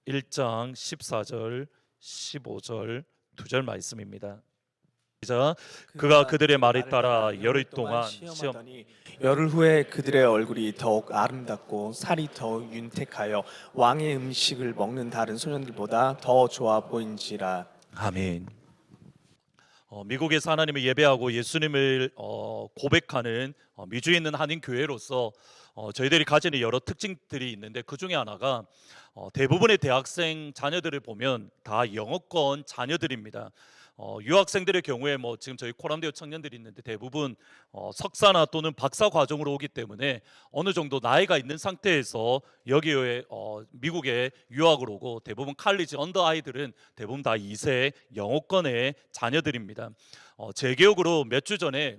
1장 14절 15절 2절 말씀입니다. 자, 그가 그들의 말에 따라 열흘 동안 시험하더니 열흘 후에 그들의 얼굴이 더욱 아름답고 살이 더 윤택하여 왕의 음식을 먹는 다른 소년들보다 더 좋아 보인지라. 아멘. 미국에서 하나님을 예배하고 예수님을 고백하는 미주에 있는 한인 교회로서 저희들이 가지는 여러 특징들이 있는데 그 중에 하나가 대부분의 대학생 자녀들을 보면 다 영어권 자녀들입니다. 유학생들의 경우에 뭐 지금 저희 코람대우 청년들이 있는데 대부분 석사나 또는 박사 과정으로 오기 때문에 어느 정도 나이가 있는 상태에서 여기에 미국에 유학을 오고 대부분 칼리지 언더 아이들은 대부분 다 2세 영어권의 자녀들입니다. 제 기억으로 몇 주 전에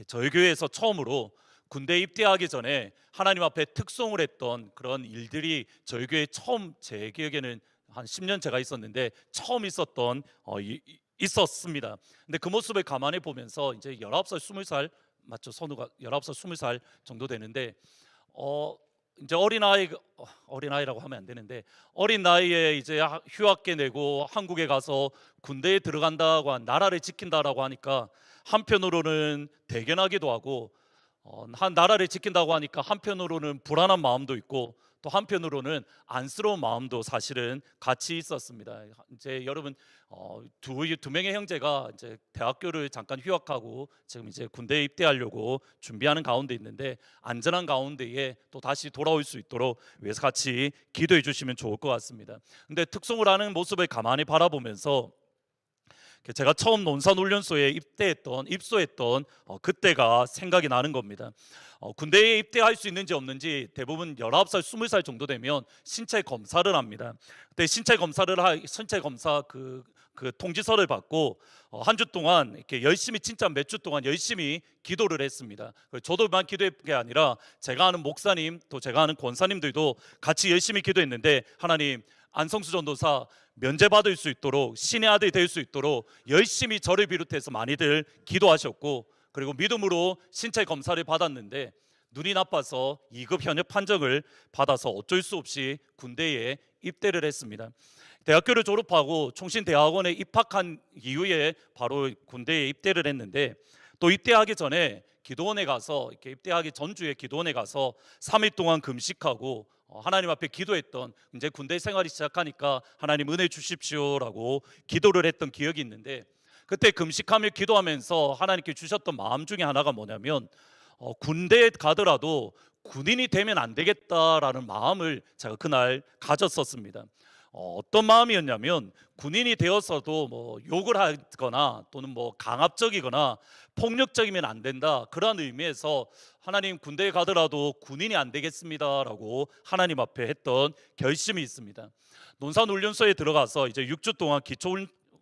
저희 교회에서 처음으로 군대 입대하기 전에 하나님 앞에 특송을 했던 그런 일들이 저희 교회 처음, 제 기억에는 한 10년 제가 있었는데 처음 있었던 있었습니다. 근데 그 모습을 가만히 보면서 이제 19살, 20살 맞죠? 선우가 19살, 20살 정도 되는데 이제 어린아이라고 하면 안 되는데 어린 나이에 이제 휴학계 내고 한국에 가서 군대에 들어간다고 나라를 지킨다라고 하니까 한편으로는 대견하기도 하고 한 나라를 지킨다고 하니까 한편으로는 불안한 마음도 있고 또 한편으로는 안쓰러운 마음도 사실은 같이 있었습니다. 이제 여러분 두 명의 형제가 이제 대학교를 잠깐 휴학하고 지금 이제 군대에 입대하려고 준비하는 가운데 있는데 안전한 가운데에 또 다시 돌아올 수 있도록 위해서 같이 기도해 주시면 좋을 것 같습니다. 근데 특송을 하는 모습을 가만히 바라보면서 제가 처음 논산훈련소에 입소했던 그때가 생각이 나는 겁니다. 군대에 입대할 수 있는지 없는지 대부분 19살, 20살 정도 되면 신체 검사를 합니다. 그때 신체 검사 그 통지서를 받고 한 주 동안 이렇게 열심히 진짜 몇 주 동안 열심히 기도를 했습니다. 저도만 기도한 게 아니라 제가 아는 목사님 또 제가 아는 권사님들도 같이 열심히 기도했는데 하나님 안성수 전도사 면제받을 수 있도록 신의 아들이 될 수 있도록 열심히 저를 비롯해서 많이들 기도하셨고 그리고 믿음으로 신체 검사를 받았는데 눈이 나빠서 2급 현역 판정을 받아서 어쩔 수 없이 군대에 입대를 했습니다. 대학교를 졸업하고 총신대학원에 입학한 이후에 바로 군대에 입대를 했는데 또 입대하기 전에 기도원에 가서 이렇게 입대하기 전주에 기도원에 가서 3일 동안 금식하고 하나님 앞에 기도했던 이제 군대 생활이 시작하니까 하나님 은혜 주십시오라고 기도를 했던 기억이 있는데 그때 금식하며 기도하면서 하나님께 주셨던 마음 중에 하나가 뭐냐면 군대에 가더라도 군인이 되면 안 되겠다라는 마음을 제가 그날 가졌었습니다. 어떤 마음이었냐면 군인이 되어서도 뭐 욕을 하거나 또는 뭐 강압적이거나 폭력적이면 안 된다 그런 의미에서 하나님 군대에 가더라도 군인이 안 되겠습니다라고 하나님 앞에 했던 결심이 있습니다. 논산훈련소에 들어가서 이제 6주 동안 기초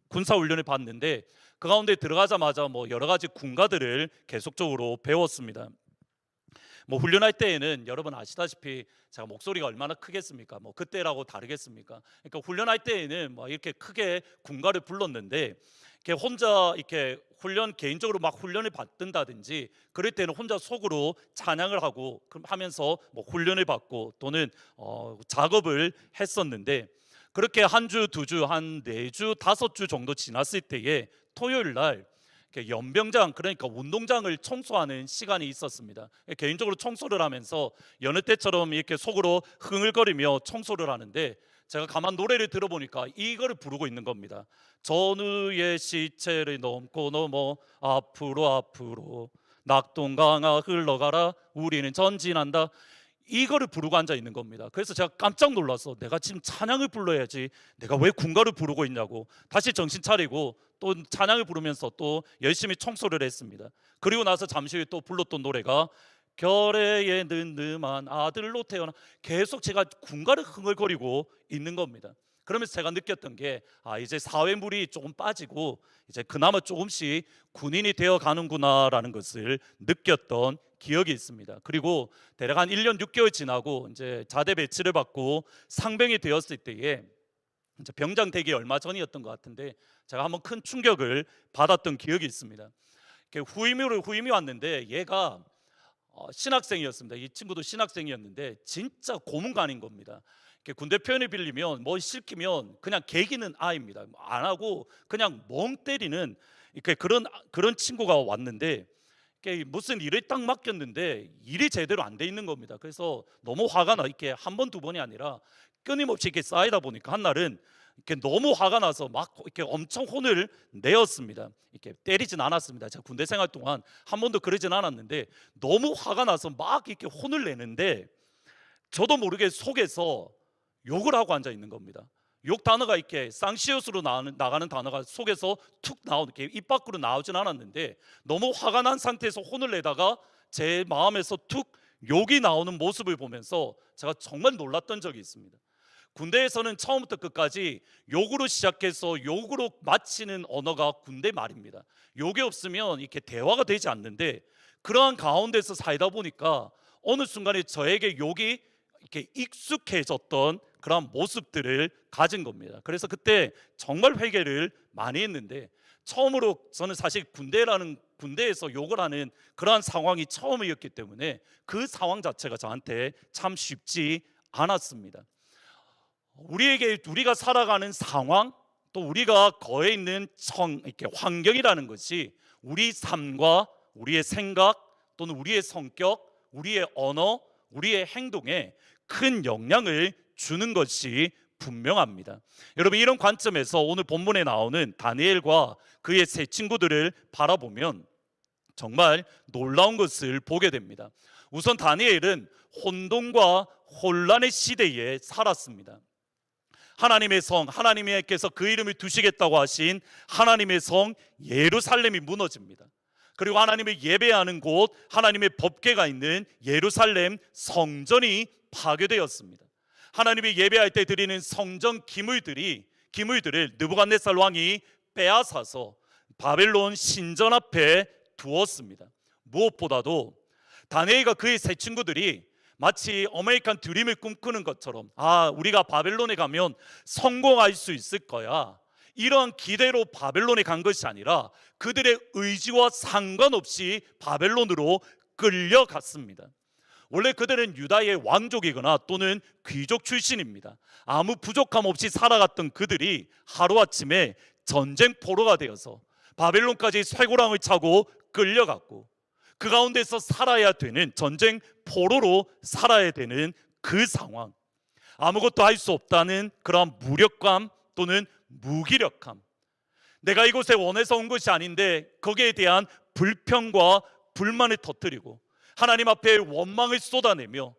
군사 훈련을 받는데 그 가운데 들어가자마자 뭐 여러 가지 군가들을 계속적으로 배웠습니다. 뭐 훈련할 때에는 여러분 아시다시피 제가 목소리가 얼마나 크겠습니까? 뭐 그때라고 다르겠습니까? 그러니까 훈련할 때에는 뭐 이렇게 크게 군가를 불렀는데 이렇게 혼자 이렇게 개인적으로 막 훈련을 받든다든지 그럴 때는 혼자 속으로 찬양을 하고 하면서 뭐 훈련을 받고 또는 작업을 했었는데 그렇게 한 주, 두 주, 한 네 주, 다섯 주 정도 지났을 때에 토요일 날 연병장 그러니까 운동장을 청소하는 시간이 있었습니다. 개인적으로 청소를 하면서 여느 때처럼 이렇게 속으로 흥얼거리며 청소를 하는데 제가 가만 노래를 들어보니까 이거를 부르고 있는 겁니다. 전우의 시체를 넘고 넘어 앞으로 낙동강아 흘러가라 우리는 전진한다. 이거를 부르고 앉아 있는 겁니다. 그래서 제가 깜짝 놀라서 내가 지금 찬양을 불러야지 내가 왜 군가를 부르고 있냐고 다시 정신 차리고 또 찬양을 부르면서 또 열심히 청소를 했습니다. 그리고 나서 잠시 후에 또 불렀던 노래가 결의에 늠름한 아들로 태어나 계속 제가 군가를 흥얼거리고 있는 겁니다. 그러면서 제가 느꼈던 게 이제 사회물이 조금 빠지고 이제 그나마 조금씩 군인이 되어 가는구나라는 것을 느꼈던 기억이 있습니다. 그리고 대략 한 1년 6개월 지나고 이제 자대 배치를 받고 상병이 되었을 때에 이제 병장 되기 얼마 전이었던 것 같은데 제가 한번 큰 충격을 받았던 기억이 있습니다. 후임이 왔는데 얘가 신학생이었습니다. 이 친구도 신학생이었는데 진짜 고문관인 겁니다. 이렇게 군대 표현을 빌리면 뭐 시키면 그냥 개기는 아이입니다. 안 하고 그냥 멍 때리는 이렇게 그런 친구가 왔는데 이게 무슨 일을 딱 맡겼는데 일이 제대로 안 돼 있는 겁니다. 그래서 너무 화가 나 이렇게 한 번 두 번이 아니라 끊임없이 이렇게 쌓이다 보니까 한 날은 이렇게 너무 화가 나서 막 이렇게 엄청 혼을 내었습니다. 이렇게 때리진 않았습니다. 제가 군대 생활 동안 한 번도 그러진 않았는데 너무 화가 나서 막 이렇게 혼을 내는데 저도 모르게 속에서 욕을 하고 앉아 있는 겁니다. 욕 단어가 이렇게 쌍시옷으로 나가는 단어가 속에서 툭 나오게 입 밖으로 나오진 않았는데 너무 화가 난 상태에서 혼을 내다가 제 마음에서 툭 욕이 나오는 모습을 보면서 제가 정말 놀랐던 적이 있습니다. 군대에서는 처음부터 끝까지 욕으로 시작해서 욕으로 마치는 언어가 군대 말입니다. 욕이 없으면 이렇게 대화가 되지 않는데 그러한 가운데서 살다 보니까 어느 순간에 저에게 욕이 이렇게 익숙해졌던 그런 모습들을 가진 겁니다. 그래서 그때 정말 회개를 많이 했는데 처음으로 저는 사실 군대에서 욕을 하는 그러한 상황이 처음이었기 때문에 그 상황 자체가 저한테 참 쉽지 않았습니다. 우리가 살아가는 상황 또 우리가 거해 있는 이렇게 환경이라는 것이 우리 삶과 우리의 생각 또는 우리의 성격, 우리의 언어, 우리의 행동에 큰 영향을 주는 것이 분명합니다. 여러분 이런 관점에서 오늘 본문에 나오는 다니엘과 그의 세 친구들을 바라보면 정말 놀라운 것을 보게 됩니다. 우선 다니엘은 혼돈과 혼란의 시대에 살았습니다. 하나님의 성, 하나님께서 그 이름을 두시겠다고 하신 하나님의 성 예루살렘이 무너집니다. 그리고 하나님을 예배하는 곳, 하나님의 법궤가 있는 예루살렘 성전이 파괴되었습니다. 하나님이 예배할 때 드리는 성전 기물들을 느부갓네살 왕이 빼앗아서 바벨론 신전 앞에 두었습니다. 무엇보다도 다니엘과 그의 세 친구들이 마치 어메리칸 드림을 꿈꾸는 것처럼 우리가 바벨론에 가면 성공할 수 있을 거야, 이러한 기대로 바벨론에 간 것이 아니라 그들의 의지와 상관없이 바벨론으로 끌려갔습니다. 원래 그들은 유다의 왕족이거나 또는 귀족 출신입니다. 아무 부족함 없이 살아갔던 그들이 하루아침에 전쟁 포로가 되어서 바벨론까지 쇠고랑을 차고 끌려갔고 그 가운데서 살아야 되는, 전쟁 포로로 살아야 되는 그 상황, 아무것도 할 수 없다는 그런 무력감 또는 무기력함, 내가 이곳에 원해서 온 것이 아닌데 거기에 대한 불평과 불만을 터뜨리고 하나님 앞에 원망을 쏟아내며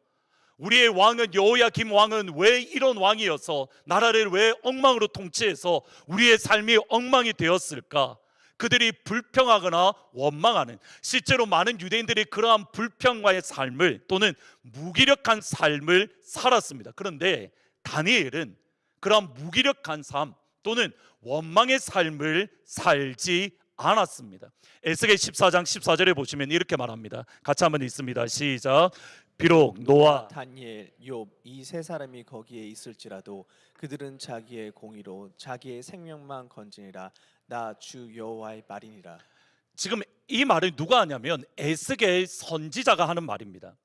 우리의 왕은 여호야김 왕은 왜 이런 왕이어서 나라를 왜 엉망으로 통치해서 우리의 삶이 엉망이 되었을까? 그들이 불평하거나 원망하는, 실제로 많은 유대인들이 그러한 불평과의 삶을 또는 무기력한 삶을 살았습니다. 그런데 다니엘은 그러한 무기력한 삶 또는 원망의 삶을 살지 않았습니다. 에스겔 14장 14절에 보시면 이렇게 말합니다. 같이 한번 읽습니다. 시작. 비록 노아, 다니엘, 욥 이 세 사람이 거기에 있을지라도 그들은 자기의 공의로 자기의 생명만 건지니라. 나 주 여호와의 말이니라. 지금 이 말을 누가 하냐면 에스겔 선지자가 하는 말입니다.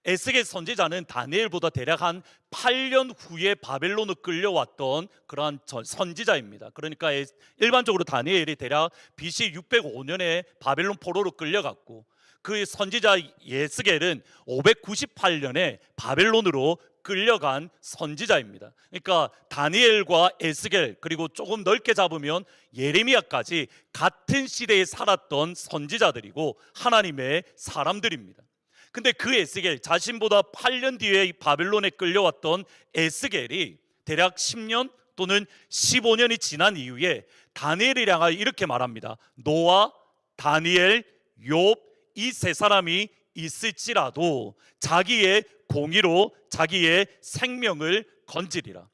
에스겔 선지자는 다니엘보다 대략 한 8년 후에 바벨론으로 끌려왔던 그러한 선지자입니다. 그러니까 일반적으로 다니엘이 대략 BC 605년에 바벨론 포로로 끌려갔고 그 선지자 에스겔은 598년에 바벨론으로 끌려간 선지자입니다. 그러니까 다니엘과 에스겔 그리고 조금 넓게 잡으면 예레미야까지 같은 시대에 살았던 선지자들이고 하나님의 사람들입니다. 근데 그 에스겔, 자신보다 8년 뒤에 바벨론에 끌려왔던 에스겔이 대략 10년 또는 15년이 지난 이후에 다니엘을 향하여 이렇게 말합니다. 노아, 다니엘, 욥 이 세 사람이 있을지라도 자기의 공의로 자기의 생명을 건지리라.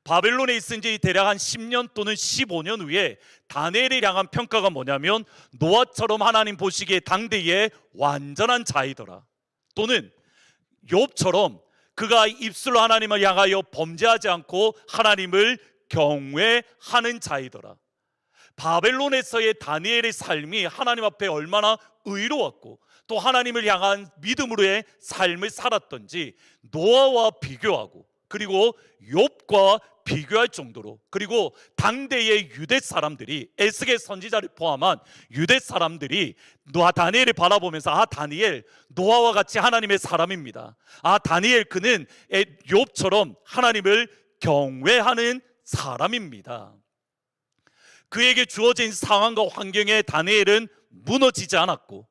바벨론에 있은 지 대략 한 10년 또는 15년 후에 다니엘을 향한 평가가 뭐냐면 노아처럼 하나님 보시기에 당대의 완전한 자이더라. 또는 욥처럼 그가 입술로 하나님을 향하여 범죄하지 않고 하나님을 경외하는 자이더라. 바벨론에서의 다니엘의 삶이 하나님 앞에 얼마나 의로웠고 또 하나님을 향한 믿음으로의 삶을 살았던지 노아와 비교하고 그리고 욥과 비교할 정도로, 그리고 당대의 유대 사람들이, 에스겔 선지자를 포함한 유대 사람들이 다니엘을 바라보면서 다니엘 노아와 같이 하나님의 사람입니다. 다니엘 그는 욥처럼 하나님을 경외하는 사람입니다. 그에게 주어진 상황과 환경에 다니엘은 무너지지 않았고,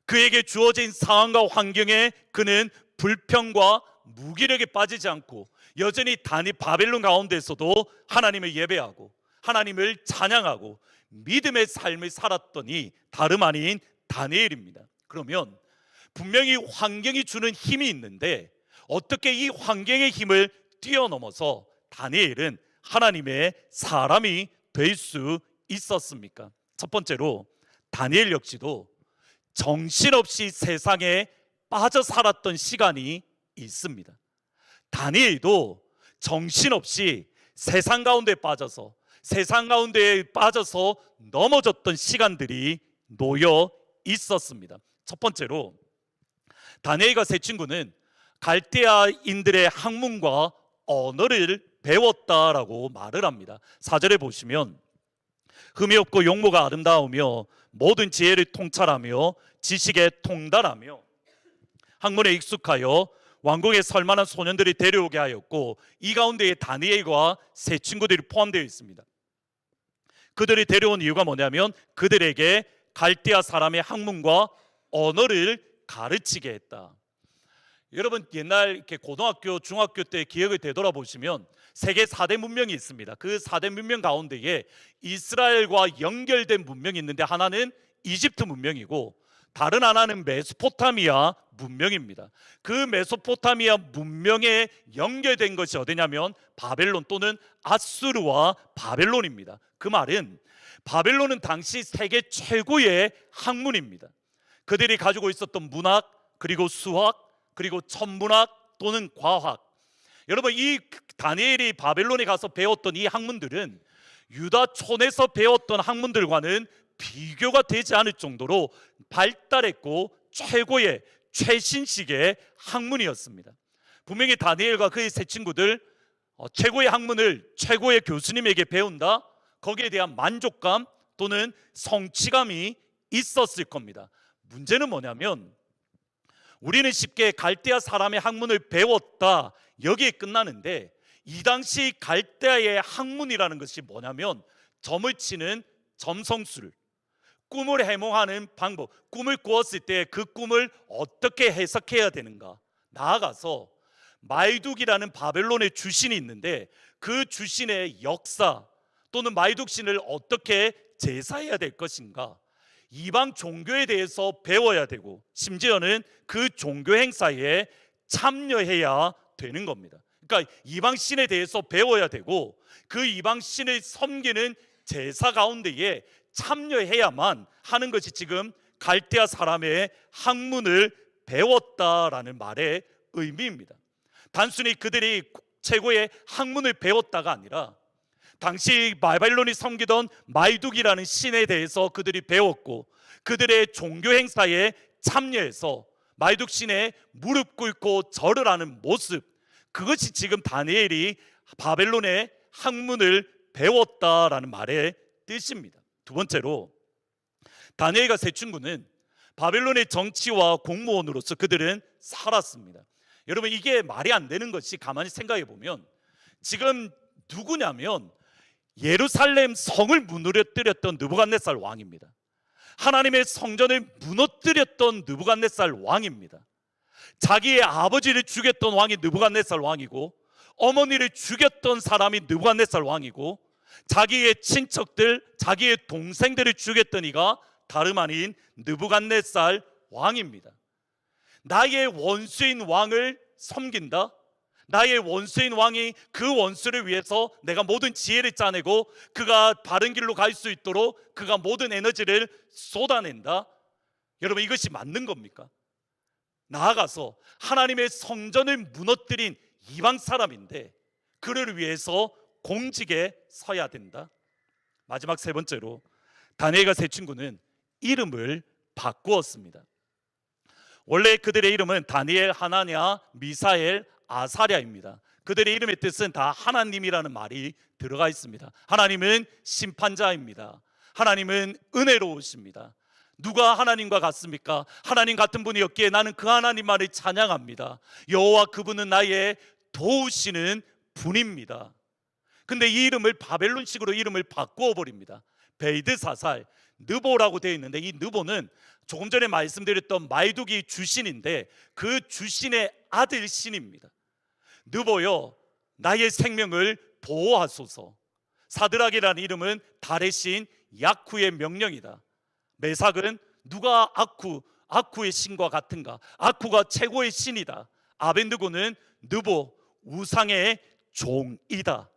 그에게 주어진 상황과 환경에 그는 불평과 무기력에 빠지지 않고 여전히 바벨론 가운데서도 하나님을 예배하고 하나님을 찬양하고 믿음의 삶을 살았더니 다름 아닌 다니엘입니다. 그러면 분명히 환경이 주는 힘이 있는데 어떻게 이 환경의 힘을 뛰어넘어서 다니엘은 하나님의 사람이 될 수 있었습니까? 첫 번째로 다니엘 역시도 정신없이 세상에 빠져 살았던 시간이 있습니다. 다니엘도 정신없이 세상 가운데 빠져서 넘어졌던 시간들이 놓여 있었습니다. 첫 번째로 다니엘과 세 친구는 갈대아인들의 학문과 언어를 배웠다라고 말을 합니다. 4절에 보시면 흠이 없고 용모가 아름다우며 모든 지혜를 통찰하며 지식에 통달하며 학문에 익숙하여 왕궁에 설만한 소년들이 데려오게 하였고, 이 가운데에 다니엘과 세 친구들이 포함되어 있습니다. 그들이 데려온 이유가 뭐냐면 그들에게 갈대아 사람의 학문과 언어를 가르치게 했다. 여러분 옛날 이렇게 고등학교, 중학교 때 기억을 되돌아보시면 세계 4대 문명이 있습니다. 그 4대 문명 가운데에 이스라엘과 연결된 문명이 있는데 하나는 이집트 문명이고 다른 하나는 메소포타미아 문명입니다. 그 메소포타미아 문명에 연결된 것이 어디냐면 바벨론 또는 아수르와 바벨론입니다. 그 말은 바벨론은 당시 세계 최고의 학문입니다. 그들이 가지고 있었던 문학, 그리고 수학, 그리고 천문학 또는 과학. 여러분 이 다니엘이 바벨론에 가서 배웠던 이 학문들은 유다촌에서 배웠던 학문들과는 비교가 되지 않을 정도로 발달했고 최고의 최신식의 학문이었습니다. 분명히 다니엘과 그의 세 친구들 최고의 학문을 최고의 교수님에게 배운다, 거기에 대한 만족감 또는 성취감이 있었을 겁니다. 문제는 뭐냐면 우리는 쉽게 갈대아 사람의 학문을 배웠다 여기에 끝나는데, 이 당시 갈대아의 학문이라는 것이 뭐냐면 점을 치는 점성술, 꿈을 해몽하는 방법, 꿈을 꾸었을 때 그 꿈을 어떻게 해석해야 되는가, 나아가서 마이둑이라는 바벨론의 주신이 있는데 그 주신의 역사 또는 마이둑 신을 어떻게 제사해야 될 것인가, 이방 종교에 대해서 배워야 되고 심지어는 그 종교 행사에 참여해야 되는 겁니다. 그러니까 이방 신에 대해서 배워야 되고 그 이방 신을 섬기는 제사 가운데에 참여해야만 하는 것이 지금 갈대아 사람의 학문을 배웠다라는 말의 의미입니다. 단순히 그들이 최고의 학문을 배웠다가 아니라 당시 바벨론이 섬기던 마이둑이라는 신에 대해서 그들이 배웠고 그들의 종교 행사에 참여해서 마이둑 신에 무릎 꿇고 절을 하는 모습, 그것이 지금 다니엘이 바벨론의 학문을 배웠다라는 말의 뜻입니다. 두 번째로 다니엘과 세 친구는 바벨론의 정치와 공무원으로서 그들은 살았습니다. 여러분 이게 말이 안 되는 것이 가만히 생각해 보면 지금 누구냐면 예루살렘 성을 무너뜨렸던 느부갓네살 왕입니다. 하나님의 성전을 무너뜨렸던 느부갓네살 왕입니다. 자기의 아버지를 죽였던 왕이 느부갓네살 왕이고 어머니를 죽였던 사람이 느부갓네살 왕이고 자기의 친척들, 자기의 동생들을 죽였던 이가 다름 아닌 느부갓네살 왕입니다. 나의 원수인 왕을 섬긴다? 나의 원수인 왕이 그 원수를 위해서 내가 모든 지혜를 짜내고 그가 바른 길로 갈 수 있도록 그가 모든 에너지를 쏟아낸다? 여러분 이것이 맞는 겁니까? 나아가서 하나님의 성전을 무너뜨린 이방 사람인데 그를 위해서 공직에 서야 된다? 마지막 세 번째로 다니엘과 세 친구는 이름을 바꾸었습니다. 원래 그들의 이름은 다니엘, 하나냐, 미사엘, 아사랴입니다. 그들의 이름의 뜻은 다 하나님이라는 말이 들어가 있습니다. 하나님은 심판자입니다. 하나님은 은혜로우십니다. 누가 하나님과 같습니까? 하나님 같은 분이 없기에 나는 그 하나님만을 찬양합니다. 여호와 그분은 나의 도우시는 분입니다. 근데 이 이름을 바벨론식으로 이름을 바꾸어 버립니다. 베이드사살, 느보라고 되어 있는데, 이 느보는 조금 전에 말씀드렸던 말두기 주신인데 그 주신의 아들 신입니다. 느보여 나의 생명을 보호하소서. 사드락이라는 이름은 달의 신 야쿠의 명령이다. 메삭은 누가 아쿠의 신과 같은가? 아쿠가 최고의 신이다. 아벤느고는 느보 우상의 종이다.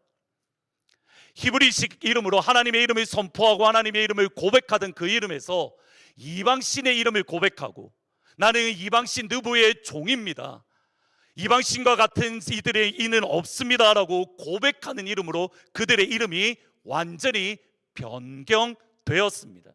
히브리식 이름으로 하나님의 이름을 선포하고 하나님의 이름을 고백하던 그 이름에서 이방신의 이름을 고백하고, 나는 이방신 느보의 종입니다, 이방신과 같은 이들의 이는 없습니다라고 고백하는 이름으로 그들의 이름이 완전히 변경되었습니다.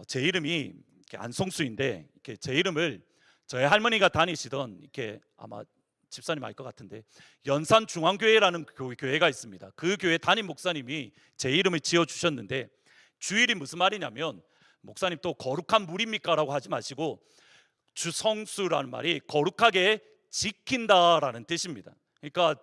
제 이름이 안성수인데, 제 이름을 저희 할머니가 다니시던, 이렇게 아마 집사님 알 것 같은데, 연산중앙교회라는 교회가 있습니다. 그 교회 담임 목사님이 제 이름을 지어주셨는데, 주일이 무슨 말이냐면, 목사님 또 거룩한 물입니까? 라고 하지 마시고, 주성수라는 말이 거룩하게 지킨다라는 뜻입니다. 그러니까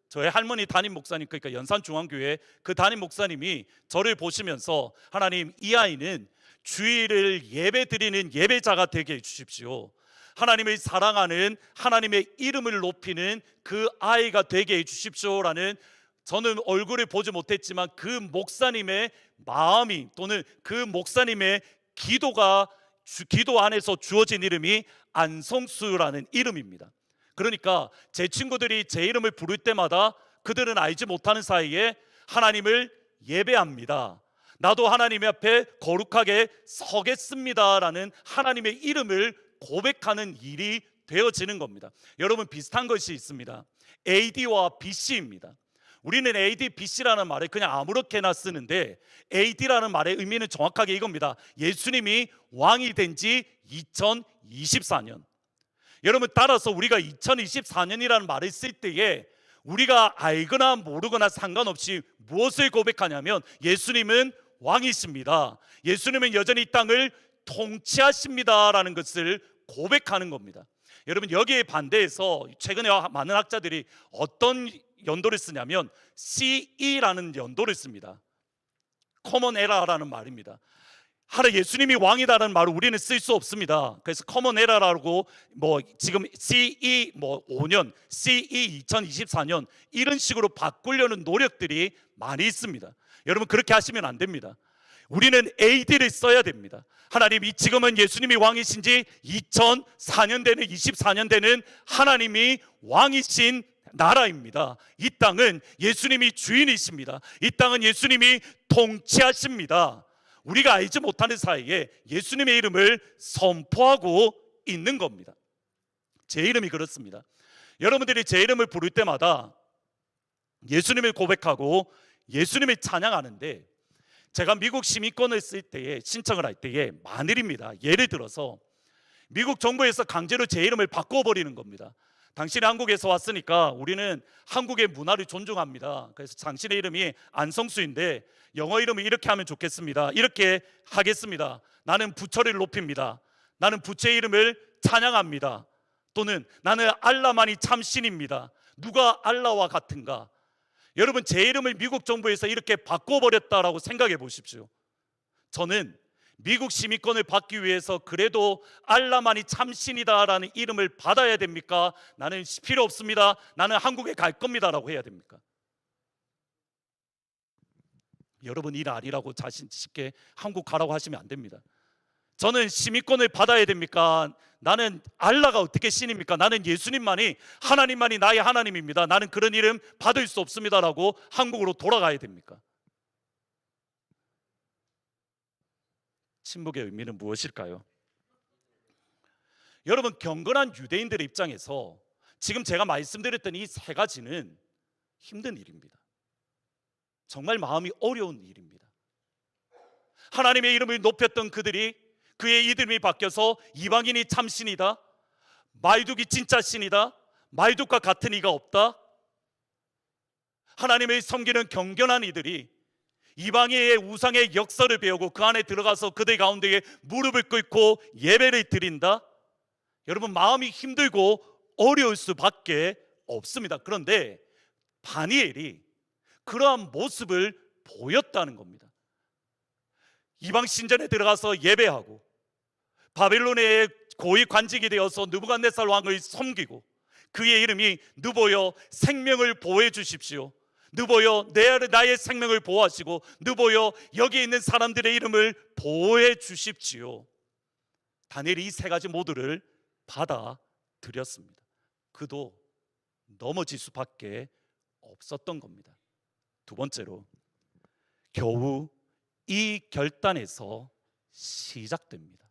저희 할머니 담임 목사님, 그러니까 연산중앙교회 그 담임 목사님이 저를 보시면서, 하나님, 이 아이는 주일을 예배 드리는 예배자가 되게 해주십시오. 하나님을 사랑하는, 하나님의 이름을 높이는 그 아이가 되게 해주십시오라는, 저는 얼굴을 보지 못했지만 그 목사님의 마음이, 또는 그 목사님의 기도 안에서 주어진 이름이 안성수라는 이름입니다. 그러니까 제 친구들이 제 이름을 부를 때마다 그들은 알지 못하는 사이에 하나님을 예배합니다. 나도 하나님 앞에 거룩하게 서겠습니다라는 하나님의 이름을 고백하는 일이 되어지는 겁니다. 여러분, 비슷한 것이 있습니다. AD와 BC입니다. 우리는 AD, BC라는 말을 그냥 아무렇게나 쓰는데, AD라는 말의 의미는 정확하게 이겁니다. 예수님이 왕이 된 지 2024년. 여러분, 따라서 우리가 2024년이라는 말을 쓸 때에 우리가 알거나 모르거나 상관없이 무엇을 고백하냐면, 예수님은 왕이십니다, 예수님은 여전히 이 땅을 통치하십니다라는 것을 고백하는 겁니다. 여러분, 여기에 반대해서 최근에 많은 학자들이 어떤 연도를 쓰냐면 CE라는 연도를 씁니다. Common Era라는 말입니다. 예수님이 왕이다라는 말을 우리는 쓸 수 없습니다. 그래서 Common Era라고, 지금 CE 5년, CE 2024년 이런 식으로 바꾸려는 노력들이 많이 있습니다. 여러분, 그렇게 하시면 안 됩니다. 우리는 AD를 써야 됩니다. 하나님, 지금은 예수님이 왕이신지 2004년 되는, 24년 되는 하나님이 왕이신 나라입니다. 이 땅은 예수님이 주인이십니다. 이 땅은 예수님이 통치하십니다. 우리가 알지 못하는 사이에 예수님의 이름을 선포하고 있는 겁니다. 제 이름이 그렇습니다. 여러분들이 제 이름을 부를 때마다 예수님을 고백하고 예수님을 찬양하는데, 제가 미국 시민권을 쓸 때에, 신청을 할 때에 만일입니다, 예를 들어서 미국 정부에서 강제로 제 이름을 바꿔버리는 겁니다. 당신이 한국에서 왔으니까 우리는 한국의 문화를 존중합니다. 그래서 당신의 이름이 안성수인데 영어 이름을 이렇게 하면 좋겠습니다, 이렇게 하겠습니다. 나는 부처를 높입니다. 나는 부처의 이름을 찬양합니다. 또는 나는 알라만이 참신입니다. 누가 알라와 같은가? 여러분, 제 이름을 미국 정부에서 이렇게 바꿔버렸다라고 생각해 보십시오. 저는 미국 시민권을 받기 위해서 그래도 알라만이 참신이다라는 이름을 받아야 됩니까? 나는 필요 없습니다, 나는 한국에 갈 겁니다라고 해야 됩니까? 여러분, 일 아니라고 자신 있게 한국 가라고 하시면 안 됩니다. 저는 시민권을 받아야 됩니까? 나는 알라가 어떻게 신입니까? 나는 예수님만이, 하나님만이 나의 하나님입니다, 나는 그런 이름 받을 수 없습니다라고 한국으로 돌아가야 됩니까? 침묵의 의미는 무엇일까요? 여러분, 경건한 유대인들의 입장에서 지금 제가 말씀드렸던 이 세 가지는 힘든 일입니다. 정말 마음이 어려운 일입니다. 하나님의 이름을 높였던 그들이, 그의 이름이 바뀌어서 이방인이 참신이다, 말두기 진짜 신이다, 말뚝과 같은 이가 없다. 하나님의 섬기는 경건한 이들이 이방의 우상의 역사를 배우고 그 안에 들어가서 그들 가운데에 무릎을 꿇고 예배를 드린다. 여러분, 마음이 힘들고 어려울 수밖에 없습니다. 그런데 다니엘이 그러한 모습을 보였다는 겁니다. 이방 신전에 들어가서 예배하고 바벨론의 고위 관직이 되어서 느부갓네살 왕을 섬기고 그의 이름이 느보여 생명을 보호해 주십시오. 느보여 나의 생명을 보호하시고 느보여 여기 있는 사람들의 이름을 보호해 주십시오. 다니엘이 이 세 가지 모두를 받아들였습니다. 그도 넘어질 수밖에 없었던 겁니다. 두 번째로, 겨우 이 결단에서 시작됩니다.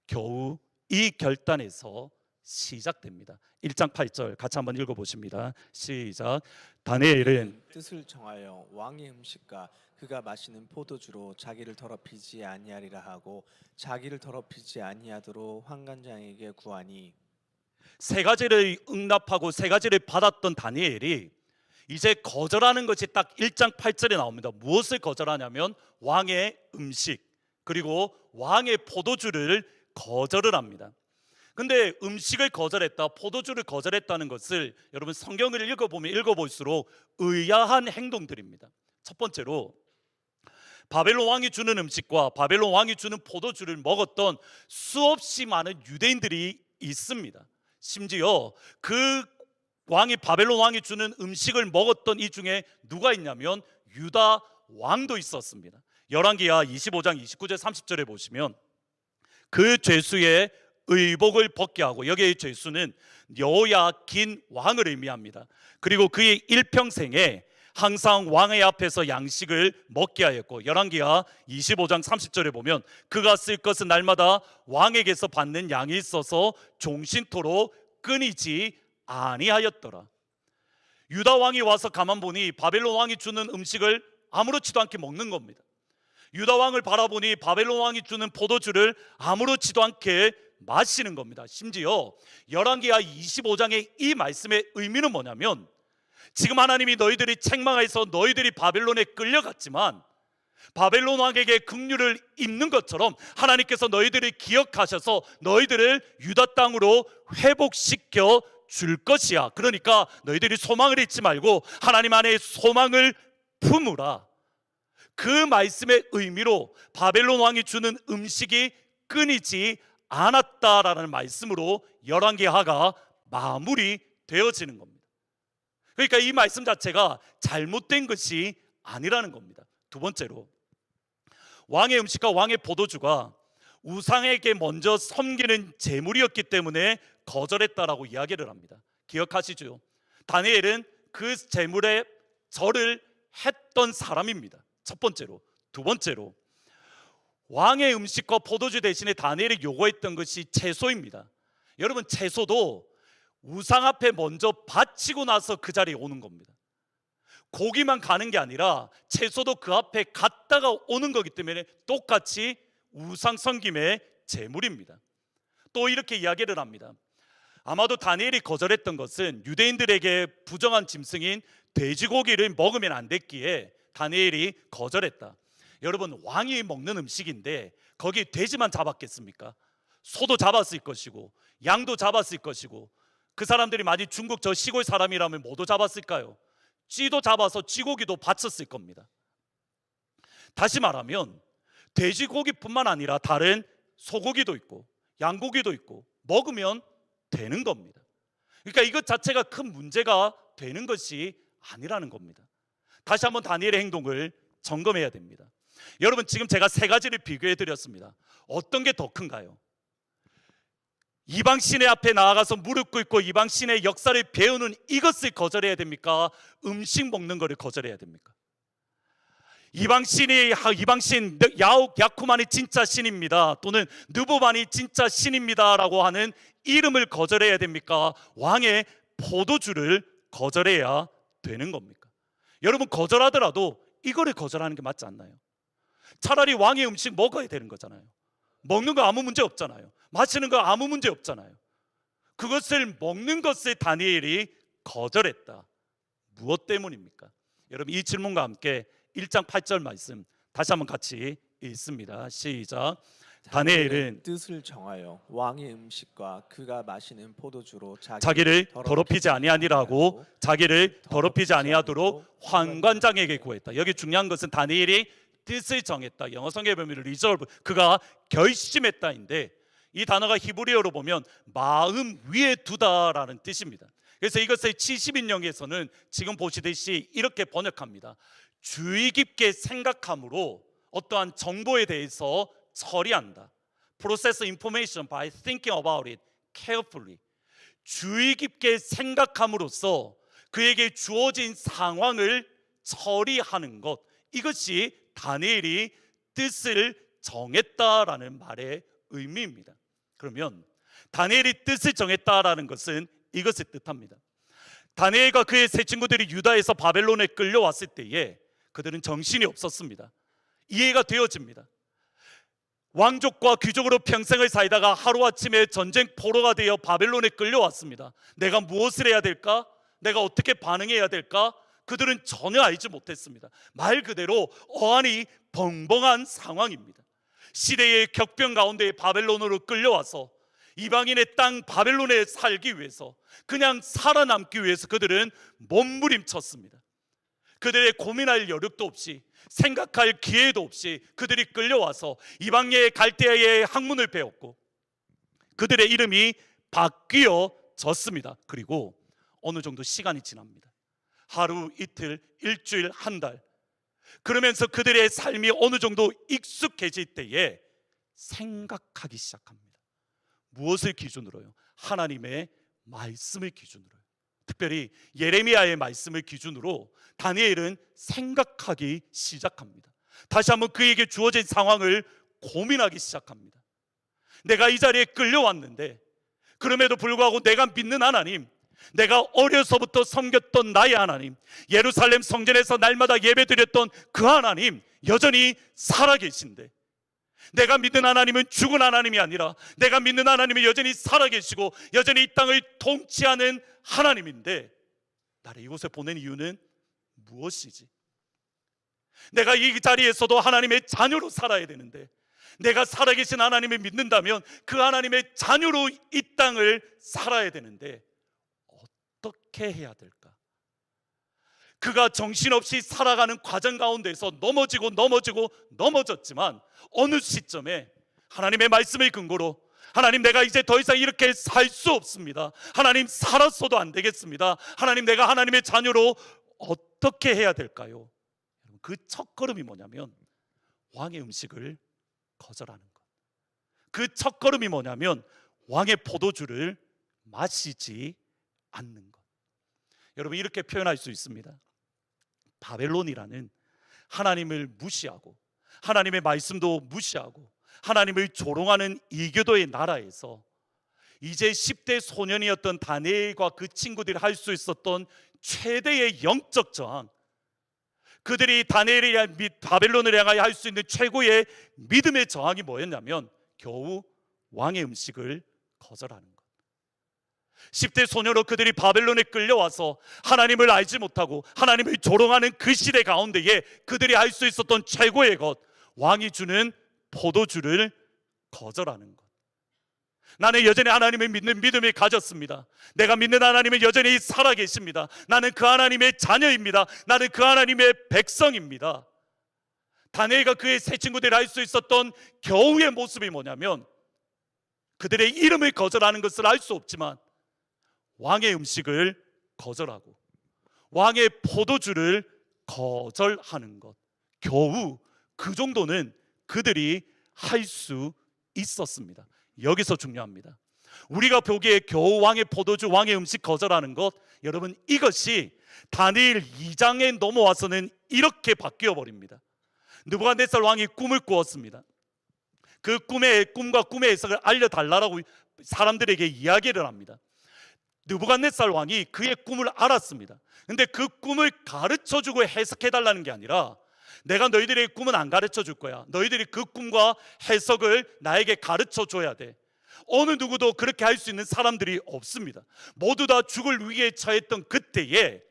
겨우 이 결단에서 시작됩니다. 1장 8절 같이 한번 읽어보십니다. 시작. 다니엘은 뜻을 정하여 왕의 음식과 그가 마시는 포도주로 자기를 더럽히지 아니하리라 하고 자기를 더럽히지 아니하도록 환관장에게 구하니. 세 가지를 응답하고 세 가지를 받았던 다니엘이 이제 거절하는 것이 딱 1장 8절에 나옵니다. 무엇을 거절하냐면 왕의 음식 그리고 왕의 포도주를 거절을 합니다. 근데 음식을 거절했다, 포도주를 거절했다는 것을 여러분 성경을 읽어보면 읽어볼수록 의아한 행동들입니다. 첫 번째로, 바벨론 왕이 주는 음식과 바벨론 왕이 주는 포도주를 먹었던 수없이 많은 유대인들이 있습니다. 심지어 그 바벨론 왕이 주는 음식을 먹었던 이 중에 누가 있냐면 유다 왕도 있었습니다. 열왕기하 25장 29절 30절에 보시면 그 죄수의 의복을 벗게 하고, 여기의 죄수는 여호야긴 왕을 의미합니다. 그리고 그의 일평생에 항상 왕의 앞에서 양식을 먹게 하였고, 열왕기하 25장 30절에 보면 그가 쓸 것은 날마다 왕에게서 받는 양이 있어서 종신토록 끊이지 아니하였더라. 유다 왕이 와서 가만 보니 바벨론 왕이 주는 음식을 아무렇지도 않게 먹는 겁니다. 유다 왕을 바라보니 바벨론 왕이 주는 포도주를 아무렇지도 않게 마시는 겁니다. 심지어 열왕기하 25장의 이 말씀의 의미는 뭐냐면, 지금 하나님이 너희들이 책망해서 너희들이 바벨론에 끌려갔지만 바벨론 왕에게 긍휼을 입는 것처럼 하나님께서 너희들을 기억하셔서 너희들을 유다 땅으로 회복시켜 줄 것이야. 그러니까 너희들이 소망을 잊지 말고 하나님 안에 소망을 품으라. 그 말씀의 의미로 바벨론 왕이 주는 음식이 끊이지 않았다라는 말씀으로 열왕기하가 마무리되어지는 겁니다. 그러니까 이 말씀 자체가 잘못된 것이 아니라는 겁니다. 두 번째로, 왕의 음식과 왕의 포도주가 우상에게 먼저 섬기는 제물이었기 때문에 거절했다라고 이야기를 합니다. 기억하시죠? 다니엘은 그 제물에 절을 했던 사람입니다. 첫 번째로. 두 번째로, 왕의 음식과 포도주 대신에 다니엘이 요구했던 것이 채소입니다. 여러분, 채소도 우상 앞에 먼저 바치고 나서 그 자리에 오는 겁니다. 고기만 가는 게 아니라 채소도 그 앞에 갔다가 오는 거기 때문에 똑같이 우상 섬김의 제물입니다. 또 이렇게 이야기를 합니다. 아마도 다니엘이 거절했던 것은 유대인들에게 부정한 짐승인 돼지고기를 먹으면 안 됐기에 다니엘이 거절했다. 여러분, 왕이 먹는 음식인데 거기 돼지만 잡았겠습니까? 소도 잡았을 것이고 양도 잡았을 것이고, 그 사람들이 만약 중국 저 시골 사람이라면 뭐도 잡았을까요? 쥐도 잡아서 쥐고기도 바쳤을 겁니다. 다시 말하면 돼지고기뿐만 아니라 다른 소고기도 있고 양고기도 있고 먹으면 되는 겁니다. 그러니까 이것 자체가 큰 문제가 되는 것이 아니라는 겁니다. 다시 한번 다니엘의 행동을 점검해야 됩니다. 여러분, 지금 제가 세 가지를 비교해 드렸습니다. 어떤 게 더 큰가요? 이방 신의 앞에 나아가서 무릎 꿇고 이방 신의 역사를 배우는 이것을 거절해야 됩니까? 음식 먹는 것을 거절해야 됩니까? 이방 신 야쿠만이 진짜 신입니다, 또는 느보만이 진짜 신입니다라고 하는 이름을 거절해야 됩니까? 왕의 포도주를 거절해야 되는 겁니까? 여러분, 거절하더라도 이거를 거절하는 게 맞지 않나요? 차라리 왕의 음식 먹어야 되는 거잖아요. 먹는 거 아무 문제 없잖아요. 마시는 거 아무 문제 없잖아요. 그것을 먹는 것을 다니엘이 거절했다. 무엇 때문입니까? 여러분, 이 질문과 함께 1장 8절 말씀 다시 한번 같이 읽습니다. 시작. 다니엘은 뜻을 정하여 왕의 음식과 그가 마시는 포도주로 자기를 더럽히지 아니하니라고 자기를 더럽히지 아니하도록 환관장에게 구했다. 여기 중요한 것은 다니엘이 뜻을 정했다. 영어 성경에 보면 리졸브, 그가 결심했다인데 이 단어가 히브리어로 보면 마음 위에 두다라는 뜻입니다. 그래서 이것을 70인용에서는 지금 보시듯이 이렇게 번역합니다. 주의 깊게 생각함으로 어떠한 정보에 대해서 처리한다. Process information by thinking about it carefully. 주의 깊게 생각함으로써 그에게 주어진 상황을 처리하는 것, 이것이 다니엘이 뜻을 정했다라는 말의 의미입니다. 그러면 다니엘이 뜻을 정했다라는 것은 이것을 뜻합니다. 다니엘과 그의 세 친구들이 유다에서 바벨론에 끌려왔을 때에 그들은 정신이 없었습니다. 이해가 되어집니다. 왕족과 귀족으로 평생을 살다가 하루아침에 전쟁 포로가 되어 바벨론에 끌려왔습니다. 내가 무엇을 해야 될까? 내가 어떻게 반응해야 될까? 그들은 전혀 알지 못했습니다. 말 그대로 어안이 벙벙한 상황입니다. 시대의 격변 가운데 바벨론으로 끌려와서 이방인의 땅 바벨론에 살기 위해서, 그냥 살아남기 위해서 그들은 몸부림쳤습니다. 그들의 고민할 여력도 없이, 생각할 기회도 없이 그들이 끌려와서 이방의 갈대아의 학문을 배웠고 그들의 이름이 바뀌어졌습니다. 그리고 어느 정도 시간이 지납니다. 하루, 이틀, 일주일, 한 달. 그러면서 그들의 삶이 어느 정도 익숙해질 때에 생각하기 시작합니다. 무엇을 기준으로요? 하나님의 말씀을 기준으로요. 특별히 예레미야의 말씀을 기준으로 다니엘은 생각하기 시작합니다. 다시 한번 그에게 주어진 상황을 고민하기 시작합니다. 내가 이 자리에 끌려왔는데 그럼에도 불구하고 내가 믿는 하나님, 내가 어려서부터 섬겼던 나의 하나님, 예루살렘 성전에서 날마다 예배드렸던 그 하나님 여전히 살아계신데, 내가 믿는 하나님은 죽은 하나님이 아니라 내가 믿는 하나님은 여전히 살아계시고 여전히 이 땅을 통치하는 하나님인데 나를 이곳에 보낸 이유는 무엇이지? 내가 이 자리에서도 하나님의 자녀로 살아야 되는데, 내가 살아계신 하나님을 믿는다면 그 하나님의 자녀로 이 땅을 살아야 되는데 어떻게 해야 될까? 그가 정신없이 살아가는 과정 가운데서 넘어졌지만 어느 시점에 하나님의 말씀을 근거로, 하나님 내가 이제 더 이상 이렇게 살 수 없습니다. 하나님 살았어도 안 되겠습니다. 하나님 내가 하나님의 자녀로 어떻게 해야 될까요? 그 첫걸음이 뭐냐면 왕의 음식을 거절하는 것. 그 첫걸음이 뭐냐면 왕의 포도주를 마시지 않는 것. 여러분, 이렇게 표현할 수 있습니다. 바벨론이라는 하나님을 무시하고 하나님의 말씀도 무시하고 하나님을 조롱하는 이교도의 나라에서 이제 10대 소년이었던 다니엘과 그 친구들이 할 수 있었던 최대의 영적 저항, 그들이 다니엘이 바벨론을 향하여 할 수 있는 최고의 믿음의 저항이 뭐였냐면 겨우 왕의 음식을 거절하는 것. 10대 소녀로 그들이 바벨론에 끌려와서 하나님을 알지 못하고 하나님을 조롱하는 그 시대 가운데에 그들이 할 수 있었던 최고의 것, 왕이 주는 포도주를 거절하는 것. 나는 여전히 하나님을 믿는 믿음을 가졌습니다. 내가 믿는 하나님은 여전히 살아계십니다. 나는 그 하나님의 자녀입니다. 나는 그 하나님의 백성입니다. 다니엘과 그의 세 친구들이 할 수 있었던 겨우의 모습이 뭐냐면 그들의 이름을 거절하는 것을 알 수 없지만 왕의 음식을 거절하고 왕의 포도주를 거절하는 것, 겨우 그 정도는 그들이 할 수 있었습니다. 여기서 중요합니다. 우리가 보기에 겨우 왕의 포도주, 왕의 음식 거절하는 것, 여러분 이것이 다니엘 2장에 넘어와서는 이렇게 바뀌어 버립니다. 느부갓네살 왕이 꿈을 꾸었습니다. 그 꿈과 꿈의 해석을 알려달라고 사람들에게 이야기를 합니다. 느부갓네살 왕이 그의 꿈을 알았습니다. 근데 그 꿈을 가르쳐주고 해석해달라는 게 아니라 내가 너희들의 꿈은 안 가르쳐 줄 거야. 너희들이 그 꿈과 해석을 나에게 가르쳐 줘야 돼. 어느 누구도 그렇게 할 수 있는 사람들이 없습니다. 모두 다 죽을 위기에 처했던 그때에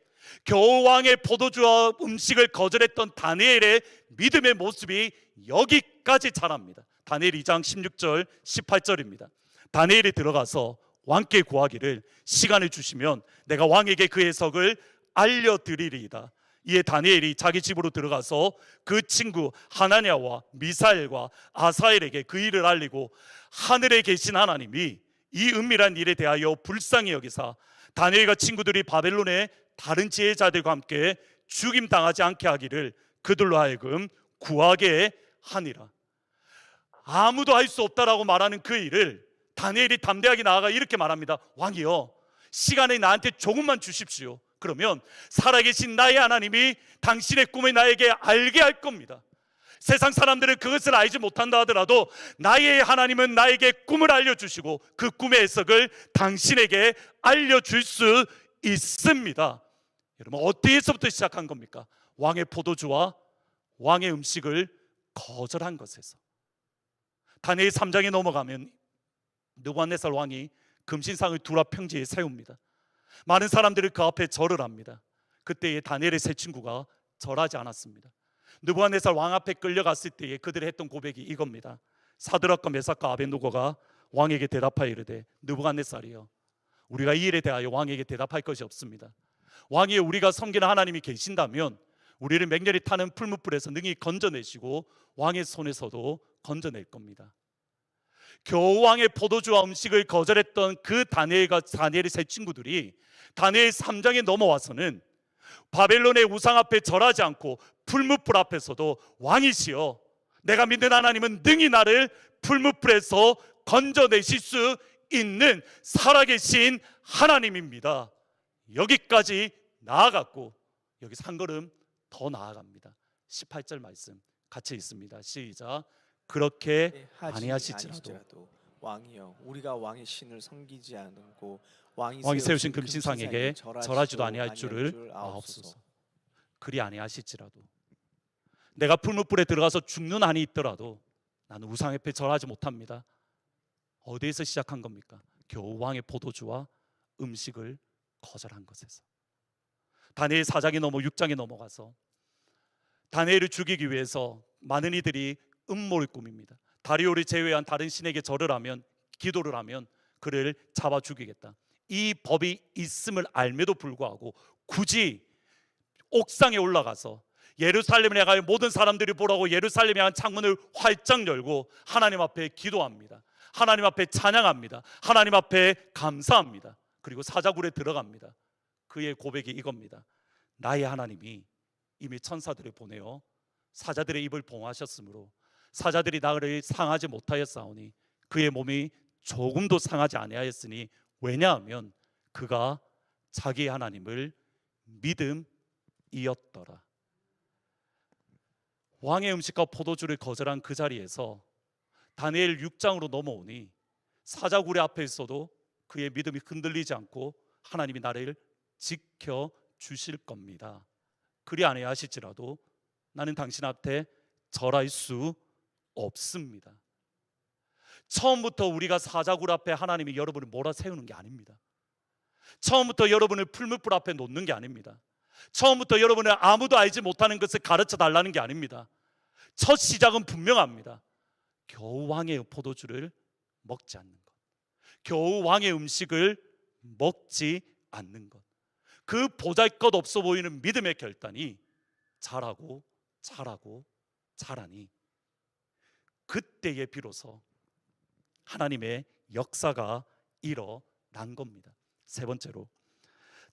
겨우 왕의 포도주와 음식을 거절했던 다니엘의 믿음의 모습이 여기까지 자랍니다. 다니엘 2장 16절 18절입니다. 다니엘이 들어가서 왕께 구하기를 시간을 주시면 내가 왕에게 그 해석을 알려드리리이다. 이에 다니엘이 자기 집으로 들어가서 그 친구 하나냐와 미사엘과 아사엘에게 그 일을 알리고 하늘에 계신 하나님이 이 은밀한 일에 대하여 불쌍히 여기사 다니엘과 친구들이 바벨론의 다른 지혜자들과 함께 죽임당하지 않게 하기를 그들로 하여금 구하게 하니라. 아무도 할 수 없다라고 말하는 그 일을 다니엘이 담대하게 나아가 이렇게 말합니다. 왕이여, 시간을 나한테 조금만 주십시오. 그러면 살아계신 나의 하나님이 당신의 꿈을 나에게 알게 할 겁니다. 세상 사람들은 그것을 알지 못한다 하더라도 나의 하나님은 나에게 꿈을 알려주시고 그 꿈의 해석을 당신에게 알려줄 수 있습니다. 여러분, 어디에서부터 시작한 겁니까? 왕의 포도주와 왕의 음식을 거절한 것에서. 다니엘 3장에 넘어가면 느부갓네살 왕이 금신상을 두라 평지에 세웁니다. 많은 사람들이 그 앞에 절을 합니다. 그때에 다니엘의 세 친구가 절하지 않았습니다. 느부갓네살 왕 앞에 끌려갔을 때에 그들이 했던 고백이 이겁니다. 사드락과 메삭과 아벳느고가 왕에게 대답하여 이르되 느부갓네살이여, 우리가 이 일에 대하여 왕에게 대답할 것이 없습니다. 왕이 우리가 섬기는 하나님이 계신다면 우리를 맹렬히 타는 풀무불에서 능히 건져내시고 왕의 손에서도 건져낼 겁니다. 겨우 왕의 포도주와 음식을 거절했던 그 다니엘의 세 친구들이 다니엘 3장에 넘어와서는 바벨론의 우상 앞에 절하지 않고 풀무불 앞에서도 왕이시여, 내가 믿는 하나님은 능히 나를 풀무불에서 건져내실 수 있는 살아계신 하나님입니다. 여기까지 나아갔고 여기서 한 걸음 더 나아갑니다. 18절 말씀 같이 있습니다. 시작. 그렇게 아니하실지라도 왕이여, 우리가 왕의 신을 섬기지 않고 왕이 세우신 금신상에게 절하지도 아니할 줄을 아옵소서. 그리 아니하실지라도, 내가 풀무불에 들어가서 죽는 한이 있더라도 나는 우상 앞에 절하지 못합니다. 어디에서 시작한 겁니까? 겨우 왕의 포도주와 음식을 거절한 것에서. 다니엘 4장에 넘어 6장에 넘어가서 다니엘을 죽이기 위해서 많은 이들이 음모를 꾸밉니다. 다리오를 제외한 다른 신에게 절을 하면, 기도를 하면 그를 잡아 죽이겠다. 이 법이 있음을 알매도 불구하고 굳이 옥상에 올라가서 예루살렘에 가서 모든 사람들이 보라고 예루살렘에 한 창문을 활짝 열고 하나님 앞에 기도합니다. 하나님 앞에 찬양합니다. 하나님 앞에 감사합니다. 그리고 사자굴에 들어갑니다. 그의 고백이 이겁니다. 나의 하나님이 이미 천사들을 보내어 사자들의 입을 봉하셨으므로 사자들이 나를 상하지 못하였사오니 그의 몸이 조금도 상하지 아니하였으니 왜냐하면 그가 자기 하나님을 믿음이었더라. 왕의 음식과 포도주를 거절한 그 자리에서 다니엘 6장으로 넘어오니 사자굴의 앞에 있어도 그의 믿음이 흔들리지 않고 하나님이 나를 지켜주실 겁니다. 그리 아니하실지라도 나는 당신 앞에 절할 수 없습니다. 처음부터 우리가 사자굴 앞에 하나님이 여러분을 몰아세우는 게 아닙니다. 처음부터 여러분을 풀무불 앞에 놓는 게 아닙니다. 처음부터 여러분을 아무도 알지 못하는 것을 가르쳐 달라는 게 아닙니다. 첫 시작은 분명합니다. 겨우 왕의 포도주를 먹지 않는 것, 겨우 왕의 음식을 먹지 않는 것, 그 보잘것없어 보이는 믿음의 결단이 자라고 자라니 그때에 비로소 하나님의 역사가 일어난 겁니다. 세 번째로,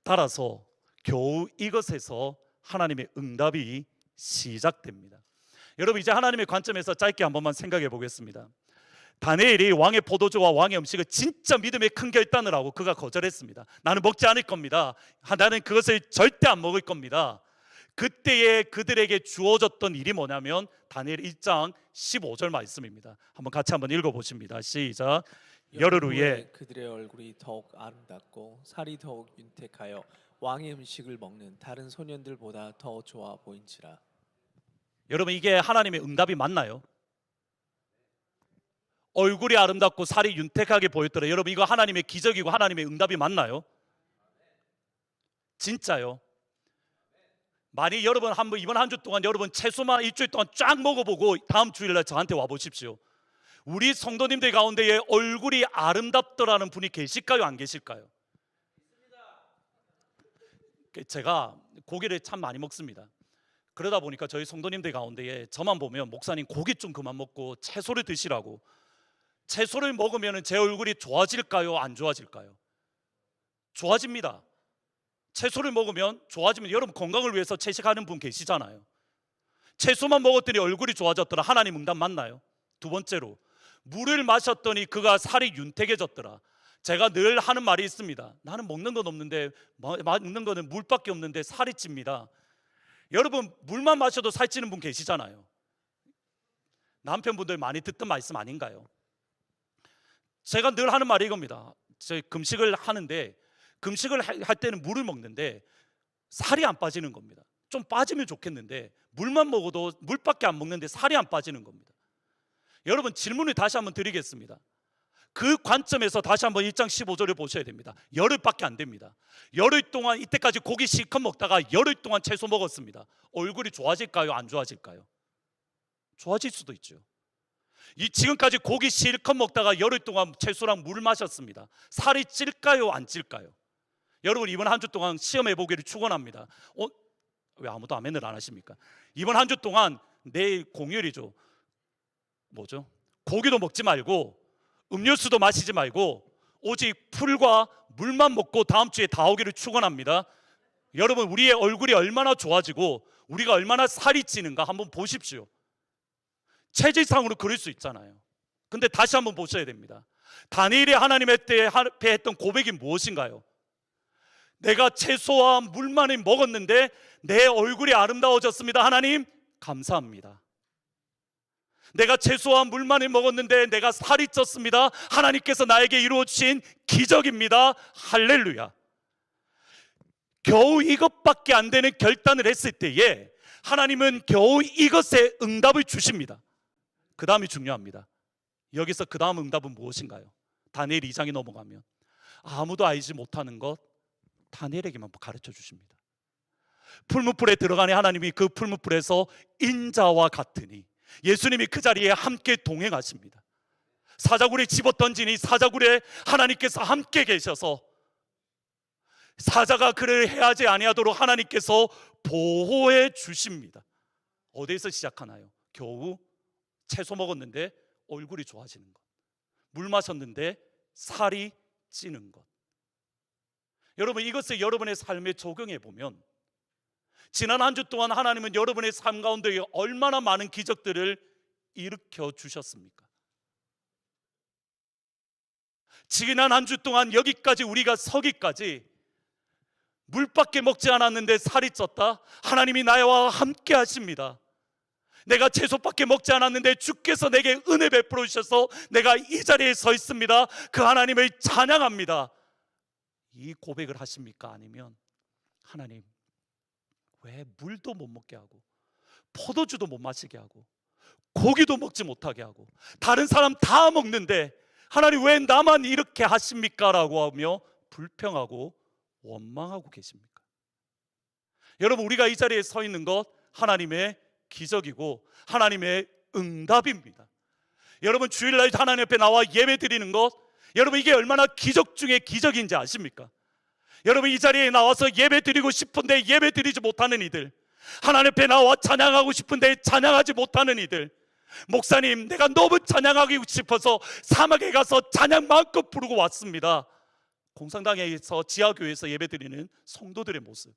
따라서 겨우 이것에서 하나님의 응답이 시작됩니다. 여러분, 이제 하나님의 관점에서 짧게 한 번만 생각해 보겠습니다. 다니엘이 왕의 포도주와 왕의 음식을 진짜 믿음의 큰 결단을 하고 그가 거절했습니다. 나는 먹지 않을 겁니다. 나는 그것을 절대 안 먹을 겁니다. 그때에 그들에게 주어졌던 일이 뭐냐면 다니엘 1장 15절 말씀입니다. 같이 한번 읽어보십니다. 시작. 열흘 후에 그들의 얼굴이 더욱 아름답고 살이 더욱 윤택하여 왕의 음식을 먹는 다른 소년들보다 더 좋아 보인지라. 여러분, 이게 하나님의 응답이 맞나요? 얼굴이 아름답고 살이 윤택하게 보였더라. 여러분, 이거 하나님의 기적이고 하나님의 응답이 맞나요? 진짜요? 만약 여러분 한번 이번 한 주 동안 여러분 채소만 일주일 동안 쫙 먹어보고 다음 주일날 저한테 와보십시오. 우리 성도님들 가운데에 얼굴이 아름답더라는 분이 계실까요, 안 계실까요? 제가 고기를 참 많이 먹습니다. 그러다 보니까 저희 성도님들 가운데에 저만 보면 목사님 고기 좀 그만 먹고 채소를 드시라고. 채소를 먹으면 제 얼굴이 좋아질까요, 안 좋아질까요? 좋아집니다. 채소를 먹으면 좋아지면, 여러분 건강을 위해서 채식하는 분 계시잖아요. 채소만 먹었더니 얼굴이 좋아졌더라. 하나님 응답 맞나요? 두 번째로, 물을 마셨더니 그가 살이 윤택해졌더라. 제가 늘 하는 말이 있습니다. 나는 먹는 건 없는데, 먹는 거는 물밖에 없는데 살이 찝니다. 여러분, 물만 마셔도 살찌는 분 계시잖아요. 남편분들 많이 듣던 말씀 아닌가요? 제가 늘 하는 말이 이겁니다. 제 금식을 하는데, 금식을 할 때는 물을 먹는데 살이 안 빠지는 겁니다. 좀 빠지면 좋겠는데 물만 먹어도, 물밖에 안 먹는데 살이 안 빠지는 겁니다. 여러분, 질문을 다시 한번 드리겠습니다. 그 관점에서 다시 한번 1장 15절을 보셔야 됩니다. 열흘밖에 안 됩니다. 열흘 동안, 이때까지 고기 실컷 먹다가 열흘 동안 채소 먹었습니다. 얼굴이 좋아질까요, 안 좋아질까요? 좋아질 수도 있죠. 지금까지 고기 실컷 먹다가 열흘 동안 채소랑 물 마셨습니다. 살이 찔까요, 안 찔까요? 여러분, 이번 한 주 동안 시험해 보기를 축원합니다. 왜 아무도 아멘을 안 하십니까? 이번 한 주 동안, 내일 공휴일이죠. 뭐죠? 고기도 먹지 말고 음료수도 마시지 말고 오직 풀과 물만 먹고 다음 주에 다 오기를 축원합니다. 여러분, 우리의 얼굴이 얼마나 좋아지고 우리가 얼마나 살이 찌는가 한번 보십시오. 체질상으로 그럴 수 있잖아요. 근데 다시 한번 보셔야 됩니다. 다니엘이 하나님의 때에 앞에 했던 고백이 무엇인가요? 내가 채소와 물만을 먹었는데 내 얼굴이 아름다워졌습니다. 하나님 감사합니다. 내가 채소와 물만을 먹었는데 내가 살이 쪘습니다. 하나님께서 나에게 이루어 주신 기적입니다. 할렐루야. 겨우 이것밖에 안 되는 결단을 했을 때에 하나님은 겨우 이것에 응답을 주십니다. 그 다음이 중요합니다. 여기서 그 다음 응답은 무엇인가요? 다니엘 2장에 넘어가면 아무도 알지 못하는 것 다니엘에게만 가르쳐 주십니다. 풀무불에 들어가니 하나님이 그 풀무불에서 인자와 같으니, 예수님이 그 자리에 함께 동행하십니다. 사자굴에 집어던지니 사자굴에 하나님께서 함께 계셔서 사자가 그를 해하지 아니하도록 하나님께서 보호해 주십니다. 어디에서 시작하나요? 겨우 채소 먹었는데 얼굴이 좋아지는 것, 물 마셨는데 살이 찌는 것. 여러분, 이것을 여러분의 삶에 적용해 보면 지난 한 주 동안 하나님은 여러분의 삶 가운데 얼마나 많은 기적들을 일으켜 주셨습니까? 지난 한 주 동안 여기까지 우리가 서기까지 물밖에 먹지 않았는데 살이 쪘다? 하나님이 나와 함께 하십니다. 내가 채소밖에 먹지 않았는데 주께서 내게 은혜 베풀어 주셔서 내가 이 자리에 서 있습니다. 그 하나님을 찬양합니다. 이 고백을 하십니까? 아니면 하나님, 왜 물도 못 먹게 하고 포도주도 못 마시게 하고 고기도 먹지 못하게 하고 다른 사람 다 먹는데 하나님 왜 나만 이렇게 하십니까? 라고 하며 불평하고 원망하고 계십니까? 여러분, 우리가 이 자리에 서 있는 것 하나님의 기적이고 하나님의 응답입니다. 여러분, 주일날 하나님 앞에 나와 예배 드리는 것, 여러분 이게 얼마나 기적 중에 기적인지 아십니까? 여러분, 이 자리에 나와서 예배 드리고 싶은데 예배 드리지 못하는 이들, 하나님 앞에 나와 찬양하고 싶은데 찬양하지 못하는 이들, 목사님 내가 너무 찬양하고 싶어서 사막에 가서 찬양 마음껏 부르고 왔습니다. 공산당에서 지하교회에서 예배 드리는 성도들의 모습,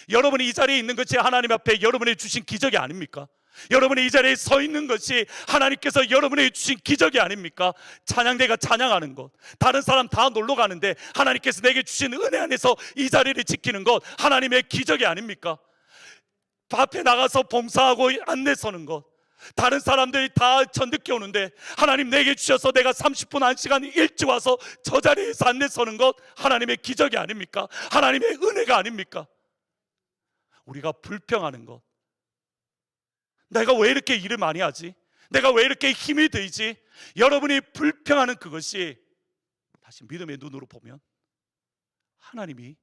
여러분이 이 자리에 있는 것이 하나님 앞에 여러분이 주신 기적이 아닙니까? 여러분이 이 자리에 서 있는 것이 하나님께서 여러분에게 주신 기적이 아닙니까? 찬양대가 찬양하는 것, 다른 사람 다 놀러 가는데 하나님께서 내게 주신 은혜 안에서 이 자리를 지키는 것 하나님의 기적이 아닙니까? 앞에 나가서 봉사하고 안내 서는 것, 다른 사람들이 다 늦게 오는데 하나님 내게 주셔서 내가 30분 1시간 일찍 와서 저 자리에서 안내 서는 것 하나님의 기적이 아닙니까? 하나님의 은혜가 아닙니까? 우리가 불평하는 것, 내가 왜 이렇게 일을 많이 하지? 내가 왜 이렇게 힘이 들지? 여러분이 불평하는 그것이 다시 믿음의 눈으로 보면 하나님이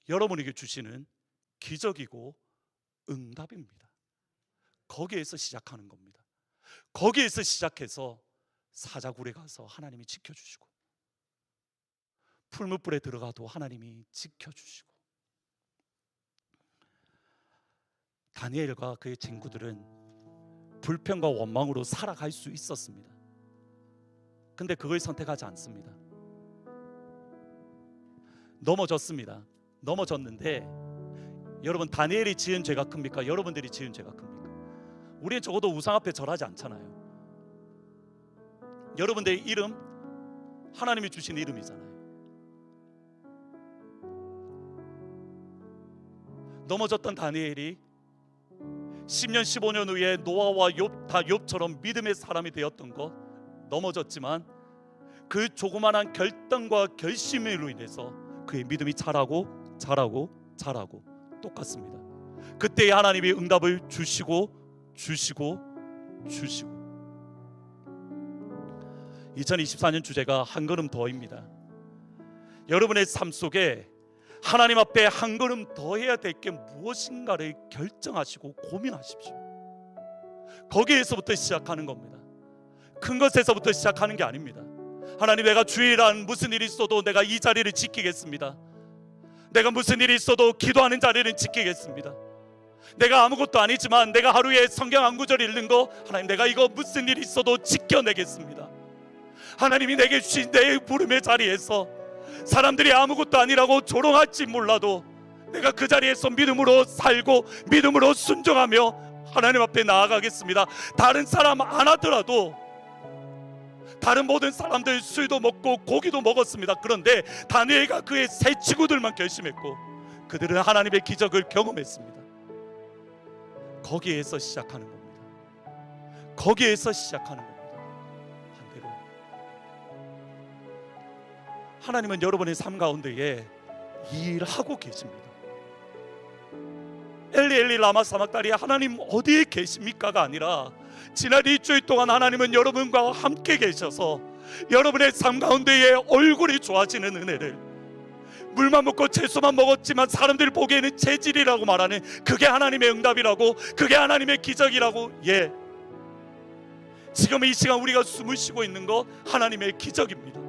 여러분에게 주시는 기적이고 응답입니다. 거기에서 시작하는 겁니다. 거기에서 시작해서 사자굴에 가서 하나님이 지켜주시고, 풀무불에 들어가도 하나님이 지켜주시고, 다니엘과 그의 친구들은 불평과 원망으로 살아갈 수 있었습니다. 근데 그걸 선택하지 않습니다. 넘어졌습니다. 넘어졌는데 여러분, 다니엘이 지은 죄가 큽니까? 여러분들이 지은 죄가 큽니까? 우리는 적어도 우상 앞에 절하지 않잖아요. 여러분들의 이름 하나님이 주신 이름이잖아요. 넘어졌던 다니엘이 10년 15년 후에 노아와 욥처럼 믿음의 사람이 되었던 것, 넘어졌지만 그 조그만한 결단과 결심으로 인해서 그의 믿음이 자라고 똑같습니다. 그때 하나님이 응답을 주시고 2024년 주제가 한 걸음 더입니다. 여러분의 삶 속에 하나님 앞에 한 걸음 더 해야 될 게 무엇인가를 결정하시고 고민하십시오. 거기에서부터 시작하는 겁니다. 큰 것에서부터 시작하는 게 아닙니다. 하나님, 내가 주일한 무슨 일이 있어도 내가 이 자리를 지키겠습니다. 내가 무슨 일이 있어도 기도하는 자리를 지키겠습니다. 내가 아무것도 아니지만 내가 하루에 성경 한 구절 읽는 거, 하나님 내가 이거 무슨 일이 있어도 지켜내겠습니다. 하나님이 내게 주신 내 부름의 자리에서 사람들이 아무것도 아니라고 조롱할지 몰라도 내가 그 자리에서 믿음으로 살고 믿음으로 순종하며 하나님 앞에 나아가겠습니다. 다른 사람 안 하더라도, 다른 모든 사람들 술도 먹고 고기도 먹었습니다. 그런데 다니엘과 그의 세 친구들만 결심했고 그들은 하나님의 기적을 경험했습니다. 거기에서 시작하는 겁니다. 거기에서 시작하는 겁니다. 반대로 하나님은 여러분의 삶 가운데에 일하고 계십니다. 엘리 엘리 라마 사막다리, 하나님 어디에 계십니까가 아니라 지난 일주일 동안 하나님은 여러분과 함께 계셔서 여러분의 삶 가운데에 얼굴이 좋아지는 은혜를, 물만 먹고 채소만 먹었지만 사람들이 보기에는 체질이라고 말하는 그게 하나님의 응답이라고, 그게 하나님의 기적이라고. 예, 지금 이 시간 우리가 숨을 쉬고 있는 것 하나님의 기적입니다.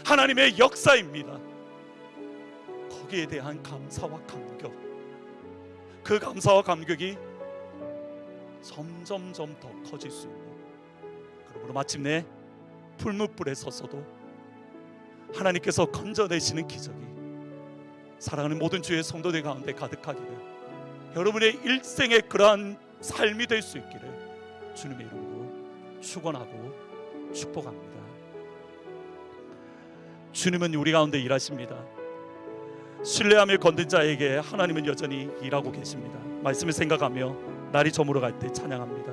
하나님의 역사입니다. 거기에 대한 감사와 감격, 그 감사와 감격이 점점점 더 커질 수 있는, 그러므로 마침내 풀무불에 섰어도 하나님께서 건져내시는 기적이 사랑하는 모든 주의 성도들 가운데 가득하기를, 여러분의 일생의 그러한 삶이 될 수 있기를 주님의 이름으로 축원하고 축복합니다. 주님은 우리 가운데 일하십니다. 신뢰하며 건든 자에게 하나님은 여전히 일하고 계십니다. 말씀을 생각하며 날이 저물어 갈 때 찬양합니다.